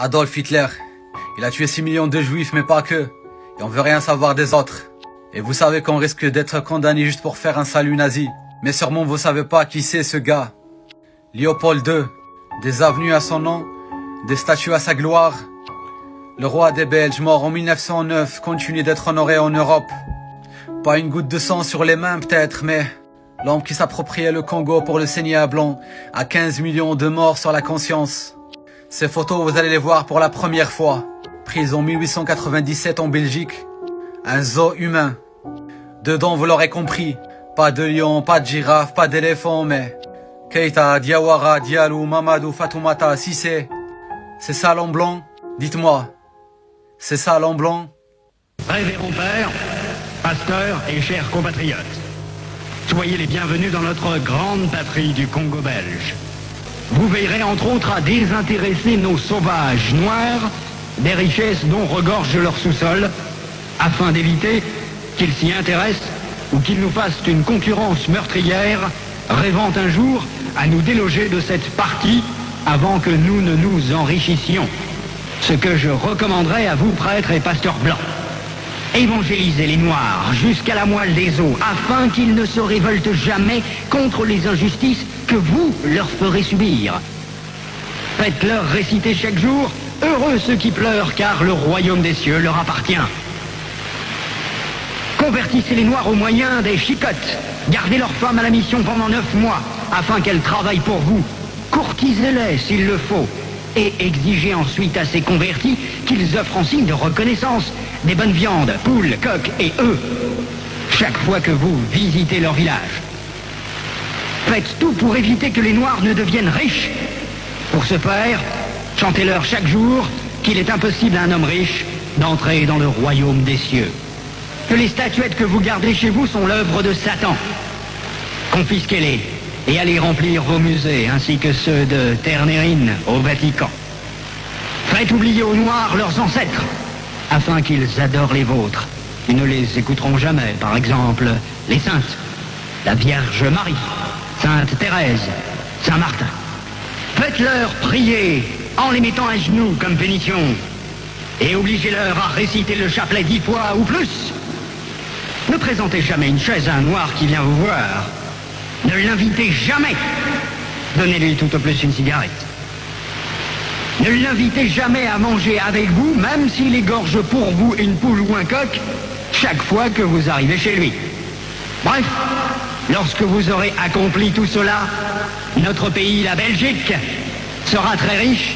Adolf Hitler, il a tué 6 millions de juifs, mais pas que. Et on veut rien savoir des autres. Et vous savez qu'on risque d'être condamné juste pour faire un salut nazi. Mais sûrement vous savez pas qui c'est ce gars. Léopold II, des avenues à son nom, des statues à sa gloire. Le roi des Belges, mort en 1909, continue d'être honoré en Europe. Pas une goutte de sang sur les mains peut-être, mais l'homme qui s'appropriait le Congo pour le saigner à blanc a 15 millions de morts sur la conscience. Ces photos, vous allez les voir pour la première fois. Prises en 1897 en Belgique. Un zoo humain. Dedans, vous l'aurez compris, pas de lion, pas de girafe, pas d'éléphant, mais Keita, Diawara, Diallo, Mamadou, Fatoumata, si c'est ça l'homme blanc, dites-moi. C'est ça l'homme blanc? Révérend père, pasteur et chers compatriotes, soyez les bienvenus dans notre grande patrie du Congo belge. Vous veillerez entre autres à désintéresser nos sauvages noirs des richesses dont regorge leur sous-sol, afin d'éviter qu'ils s'y intéressent ou qu'ils nous fassent une concurrence meurtrière, rêvant un jour à nous déloger de cette partie avant que nous ne nous enrichissions. Ce que je recommanderais à vous, prêtres et pasteurs blancs. Évangélisez les Noirs jusqu'à la moelle des os, afin qu'ils ne se révoltent jamais contre les injustices que vous leur ferez subir. Faites-leur réciter chaque jour « Heureux ceux qui pleurent, car le royaume des cieux leur appartient ». Convertissez les Noirs au moyen des chicottes. Gardez leurs femmes à la mission pendant 9 mois, afin qu'elles travaillent pour vous. Courtisez-les s'il le faut. Et exigez ensuite à ces convertis qu'ils offrent en signe de reconnaissance des bonnes viandes, poules, coqs et œufs, chaque fois que vous visitez leur village. Faites tout pour éviter que les Noirs ne deviennent riches. Pour ce faire, chantez-leur chaque jour qu'il est impossible à un homme riche d'entrer dans le royaume des cieux. Que les statuettes que vous gardez chez vous sont l'œuvre de Satan. Confisquez-les et allez remplir vos musées, ainsi que ceux de Ternérine au Vatican. Faites oublier aux Noirs leurs ancêtres, afin qu'ils adorent les vôtres. Ils ne les écouteront jamais, par exemple, les saintes, la Vierge Marie, Sainte Thérèse, Saint Martin. Faites-leur prier en les mettant à genoux comme pénition, et obligez-leur à réciter le chapelet 10 fois ou plus. Ne présentez jamais une chaise à un Noir qui vient vous voir. Ne l'invitez jamais. Donnez-lui tout au plus une cigarette. Ne l'invitez jamais à manger avec vous, même s'il égorge pour vous une poule ou un coq, chaque fois que vous arrivez chez lui. Bref, lorsque vous aurez accompli tout cela, notre pays, la Belgique, sera très riche